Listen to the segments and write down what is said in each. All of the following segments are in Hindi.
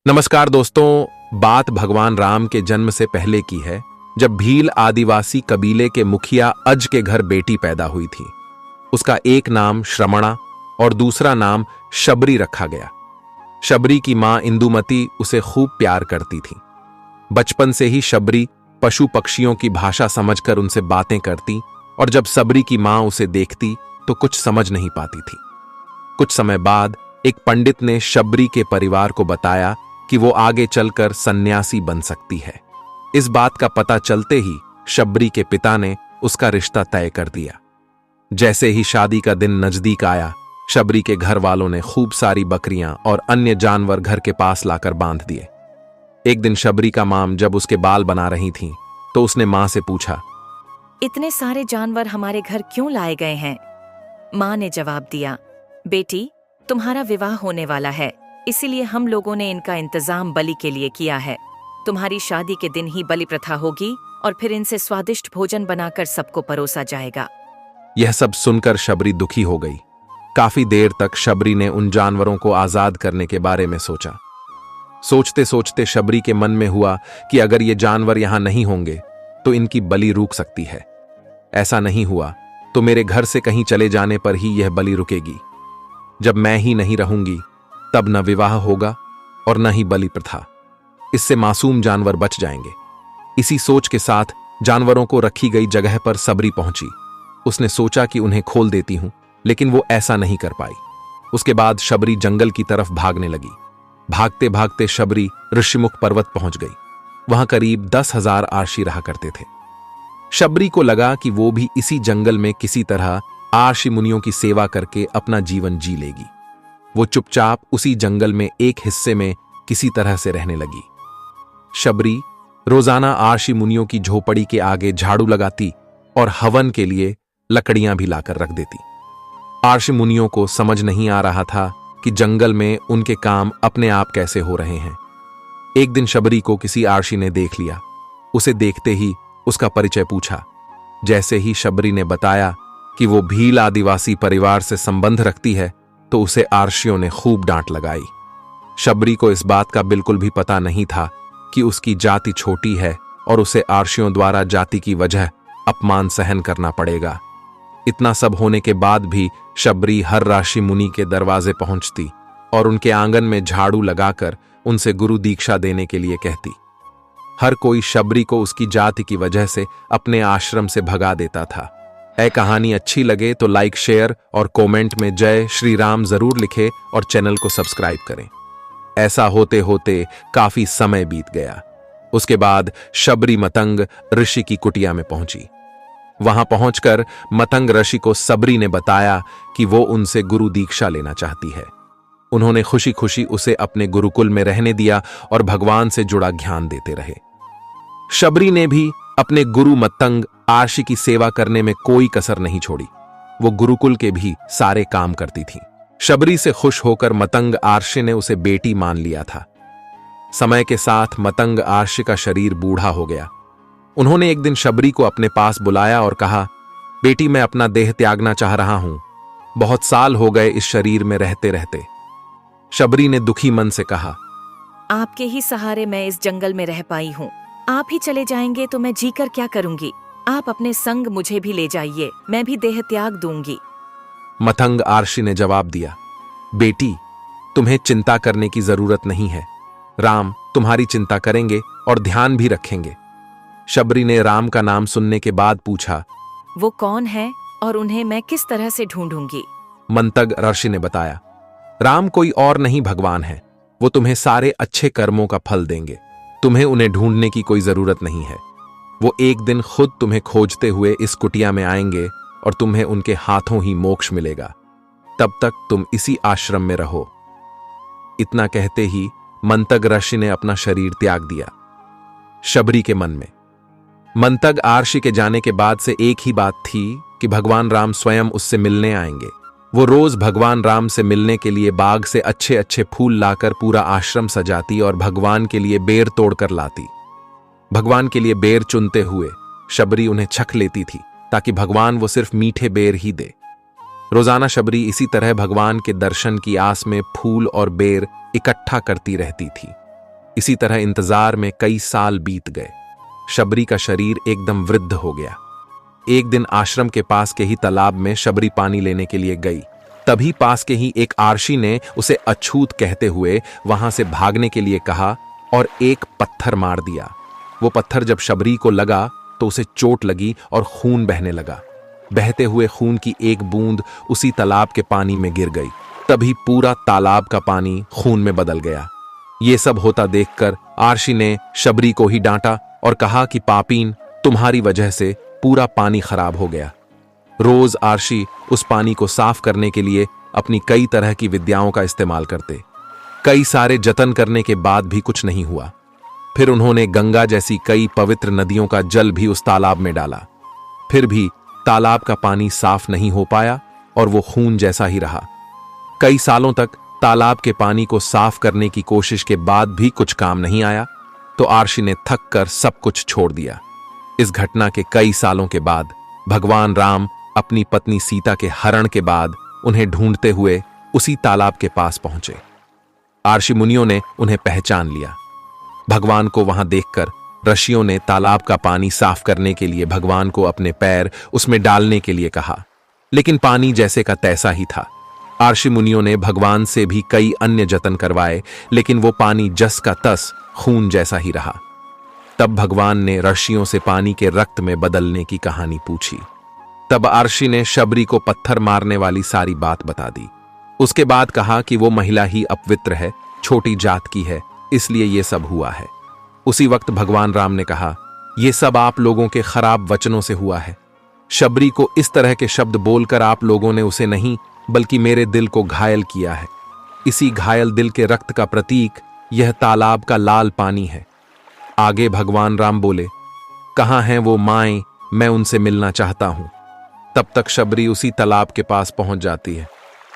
नमस्कार दोस्तों, बात भगवान राम के जन्म से पहले की है, जब भील आदिवासी कबीले के मुखिया अज के घर बेटी पैदा हुई थी। उसका एक नाम श्रमणा और दूसरा नाम शबरी रखा गया। शबरी की मां इंदुमती उसे खूब प्यार करती थी। बचपन से ही शबरी पशु पक्षियों की भाषा समझकर उनसे बातें करती और जब शबरी की मां उसे देखती तो कुछ समझ नहीं पाती थी। कुछ समय बाद एक पंडित ने शबरी के परिवार को बताया कि वो आगे चलकर सन्यासी बन सकती है। इस बात का पता चलते ही शबरी के पिता ने उसका रिश्ता तय कर दिया। जैसे ही शादी का दिन नजदीक आया, शबरी के घर वालों ने खूब सारी बकरियां और अन्य जानवर घर के पास लाकर बांध दिए। एक दिन शबरी का माम जब उसके बाल बना रही थी तो उसने मां से पूछा, इतने सारे जानवर हमारे घर क्यों लाए गए हैं? मां ने जवाब दिया, बेटी, तुम्हारा विवाह होने वाला है, इसीलिए हम लोगों ने इनका इंतजाम बलि के लिए किया है। तुम्हारी शादी के दिन ही बलि प्रथा होगी और फिर इनसे स्वादिष्ट भोजन बनाकर सबको परोसा जाएगा। यह सब सुनकर शबरी दुखी हो गई। काफी देर तक शबरी ने उन जानवरों को आजाद करने के बारे में सोचा। सोचते सोचते शबरी के मन में हुआ कि अगर ये जानवर यहां नहीं होंगे तो इनकी बलि रुक सकती है। ऐसा नहीं हुआ तो मेरे घर से कहीं चले जाने पर ही यह बलि रुकेगी। जब मैं ही नहीं रहूंगी तब न विवाह होगा और न ही बलि प्रथा। इससे मासूम जानवर बच जाएंगे। इसी सोच के साथ जानवरों को रखी गई जगह पर शबरी पहुंची। उसने सोचा कि उन्हें खोल देती हूं, लेकिन वो ऐसा नहीं कर पाई। उसके बाद शबरी जंगल की तरफ भागने लगी। भागते भागते शबरी ऋषिमुख पर्वत पहुंच गई। वहां करीब 10,000 आर्षी रहा करते थे। शबरी को लगा कि वो भी इसी जंगल में किसी तरह आर्षी मुनियों की सेवा करके अपना जीवन जी लेगी। वो चुपचाप उसी जंगल में एक हिस्से में किसी तरह से रहने लगी। शबरी रोजाना आर्षी मुनियों की झोपड़ी के आगे झाड़ू लगाती और हवन के लिए लकड़ियां भी लाकर रख देती। आर्षी मुनियों को समझ नहीं आ रहा था कि जंगल में उनके काम अपने आप कैसे हो रहे हैं। एक दिन शबरी को किसी आर्षी ने देख लिया। उसे देखते ही उसका परिचय पूछा। जैसे ही शबरी ने बताया कि वो भील आदिवासी परिवार से संबंध रखती है तो उसे आर्षियों ने खूब डांट लगाई। शबरी को इस बात का बिल्कुल भी पता नहीं था कि उसकी जाति छोटी है और उसे आर्षियों द्वारा जाति की वजह अपमान सहन करना पड़ेगा। इतना सब होने के बाद भी शबरी हर ऋषि मुनि के दरवाजे पहुंचती और उनके आंगन में झाड़ू लगाकर उनसे गुरु दीक्षा देने के लिए कहती। हर कोई शबरी को उसकी जाति की वजह से अपने आश्रम से भगा देता था। कहानी अच्छी लगे तो लाइक, शेयर और कमेंट में जय श्री राम जरूर लिखें और चैनल को सब्सक्राइब करें। ऐसा होते होते काफी समय बीत गया। उसके बाद शबरी मतंग ऋषि की कुटिया में पहुंची। वहां पहुंचकर मतंग ऋषि को शबरी ने बताया कि वो उनसे गुरु दीक्षा लेना चाहती है। उन्होंने खुशी खुशी उसे अपने गुरुकुल में रहने दिया और भगवान से जुड़ा ज्ञान देते रहे। शबरी ने भी अपने गुरु मतंग आर्षी की सेवा करने में कोई कसर नहीं छोड़ी। वो गुरुकुल के भी सारे काम करती थी। शबरी से खुश होकर मतंग आर्षी ने उसे बेटी मान लिया था। समय के साथ मतंग आर्षी का शरीर बूढ़ा हो गया। उन्होंने एक दिन शबरी को अपने पास बुलाया और कहा, बेटी, मैं अपना देह त्यागना चाह रहा हूं। बहुत साल हो गए इस शरीर में रहते रहते। शबरी ने दुखी मन से कहा, आपके ही सहारे मैं इस जंगल में रह पाई हूँ। आप ही चले जाएंगे तो मैं जीकर क्या करूंगी? आप अपने संग मुझे भी ले जाइए, मैं भी देह त्याग दूंगी। मतंग आर्षी ने जवाब दिया, बेटी, तुम्हें चिंता करने की जरूरत नहीं है। राम तुम्हारी चिंता करेंगे और ध्यान भी रखेंगे। शबरी ने राम का नाम सुनने के बाद पूछा, वो कौन है और उन्हें मैं किस तरह से ढूंढूंगी? मंतग ऋषि ने बताया, राम कोई और नहीं भगवान है। वो तुम्हें सारे अच्छे कर्मों का फल देंगे। तुम्हें उन्हें ढूंढने की कोई जरूरत नहीं है। वो एक दिन खुद तुम्हें खोजते हुए इस कुटिया में आएंगे और तुम्हें उनके हाथों ही मोक्ष मिलेगा। तब तक तुम इसी आश्रम में रहो। इतना कहते ही मंतग ऋषि ने अपना शरीर त्याग दिया। शबरी के मन में मंतग आर्षी के जाने के बाद से एक ही बात थी कि भगवान राम स्वयं उससे मिलने आएंगे। वो रोज भगवान राम से मिलने के लिए बाग से अच्छे अच्छे फूल लाकर पूरा आश्रम सजाती और भगवान के लिए बेर तोड़कर लाती। भगवान के लिए बेर चुनते हुए शबरी उन्हें छक लेती थी ताकि भगवान वो सिर्फ मीठे बेर ही दे। रोजाना शबरी इसी तरह भगवान के दर्शन की आस में फूल और बेर इकट्ठा करती रहती थी। इसी तरह इंतजार में कई साल बीत गए। शबरी का शरीर एकदम वृद्ध हो गया। एक दिन आश्रम के पास के ही तालाब में शबरी पानी लेने के लिए गई। तभी पास के ही एक आरशी ने उसे अछूत कहते हुए वहां से भागने के लिए कहा और एक पत्थर मार दिया। वो पत्थर जब शबरी को लगा तो उसे चोट लगी और खून बहने लगा। बहते हुए खून की एक बूंद उसी तालाब के पानी में गिर गई। तभी पूरा तालाब का पानी खून में बदल गया। ये सब होता देखकर आरशी ने शबरी को ही डांटा और कहा कि पापीन, तुम्हारी वजह से पूरा पानी खराब हो गया। रोज आरशी उस पानी को साफ करने के लिए अपनी कई तरह की विद्याओं का इस्तेमाल करते। कई सारे जतन करने के बाद भी कुछ नहीं हुआ। फिर उन्होंने गंगा जैसी कई पवित्र नदियों का जल भी उस तालाब में डाला। फिर भी तालाब का पानी साफ नहीं हो पाया और वो खून जैसा ही रहा। कई सालों तक तालाब के पानी को साफ करने की कोशिश के बाद भी कुछ काम नहीं आया तो आरशी ने थक कर सब कुछ छोड़ दिया। इस घटना के कई सालों के बाद भगवान राम अपनी पत्नी सीता के हरण के बाद उन्हें ढूंढते हुए उसी तालाब के पास पहुंचे। आरशी मुनियों ने उन्हें पहचान लिया। भगवान को वहां देखकर ऋषियों ने तालाब का पानी साफ करने के लिए भगवान को अपने पैर उसमें डालने के लिए कहा, लेकिन पानी जैसे का तैसा ही था। आरशी मुनियों ने भगवान से भी कई अन्य जतन करवाए, लेकिन वो पानी जस का तस खून जैसा ही रहा। तब भगवान ने ऋषियों से पानी के रक्त में बदलने की कहानी पूछी। तब आरशी ने शबरी को पत्थर मारने वाली सारी बात बता दी। उसके बाद कहा कि वो महिला ही अपवित्र है, छोटी जात की है, इसलिए ये सब हुआ है। उसी वक्त भगवान राम ने कहा, ये सब आप लोगों के खराब वचनों से हुआ है। शबरी को इस तरह के शब्द बोलकर आप लोगों ने उसे नहीं बल्कि मेरे दिल को घायल किया है। इसी घायल दिल के रक्त का प्रतीक यह तालाब का लाल पानी है। आगे भगवान राम बोले, कहाँ हैं वो माएं, मैं उनसे मिलना चाहता हूं। तब तक शबरी उसी तालाब के पास पहुंच जाती है।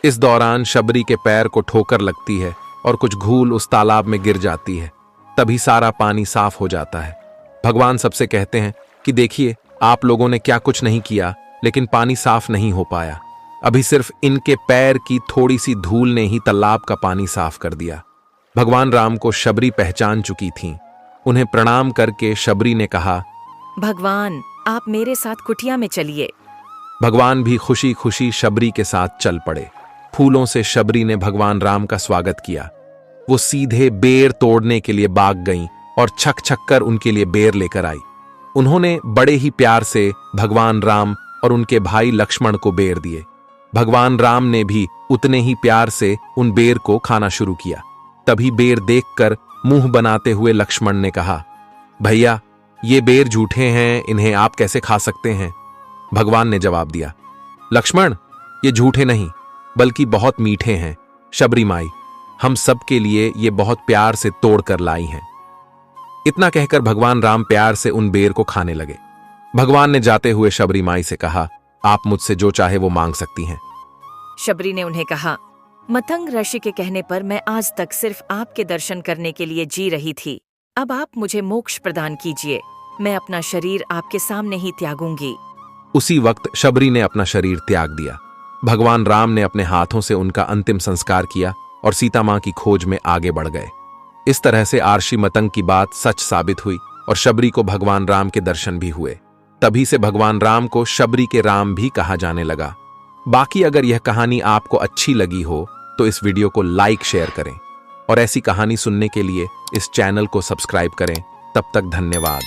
इस दौरान शबरी के पैर को ठोकर लगती है और कुछ घूल उस तालाब में गिर जाती है। तभी सारा पानी साफ हो जाता है। भगवान सबसे कहते हैं कि देखिए, आप लोगों ने क्या कुछ नहीं किया, लेकिन पानी साफ नहीं हो पाया। अभी सिर्फ इनके पैर की थोड़ी सी धूल ने ही तालाब का पानी साफ कर दिया। भगवान राम को शबरी पहचान चुकी थीं। उन्हें प्रणाम करके शबरी ने कहा, भगवान, आप मेरे साथ कुटिया में चलिए। भगवान भी खुशी खुशी शबरी के साथ चल पड़े। फूलों से शबरी ने भगवान राम का स्वागत किया। वो सीधे बेर तोड़ने के लिए भाग गईं और छक छक कर उनके लिए बेर लेकर आई। उन्होंने बड़े ही प्यार से भगवान राम और उनके भाई लक्ष्मण को बेर दिए। भगवान राम ने भी उतने ही प्यार से उन बेर को खाना शुरू किया। तभी बेर देखकर मुंह बनाते हुए लक्ष्मण ने कहा, भैया, ये बेर झूठे हैं, इन्हें आप कैसे खा सकते हैं? भगवान ने जवाब दिया, लक्ष्मण, ये झूठे नहीं बल्कि बहुत मीठे हैं। शबरी माई हम सब के लिए ये बहुत प्यार से तोड़ कर लाई हैं। इतना कहकर भगवान राम प्यार से उन बेर को खाने लगे। भगवान ने जाते हुए शबरी माई से कहा, आप मुझसे जो चाहे वो मांग सकती हैं। शबरी ने उन्हें कहा, मतंग ऋषि के कहने पर मैं आज तक सिर्फ आपके दर्शन करने के लिए जी रही थी। अब आप मुझे मोक्ष प्रदान कीजिए। मैं अपना शरीर आपके सामने ही त्यागूंगी। उसी वक्त शबरी ने अपना शरीर त्याग दिया। भगवान राम ने अपने हाथों से उनका अंतिम संस्कार किया और सीता मां की खोज में आगे बढ़ गए। इस तरह से आरशी मतंग की बात सच साबित हुई और शबरी को भगवान राम के दर्शन भी हुए। तभी से भगवान राम को शबरी के राम भी कहा जाने लगा। बाकी अगर यह कहानी आपको अच्छी लगी हो तो इस वीडियो को लाइक शेयर करें और ऐसी कहानी सुनने के लिए इस चैनल को सब्सक्राइब करें। तब तक धन्यवाद।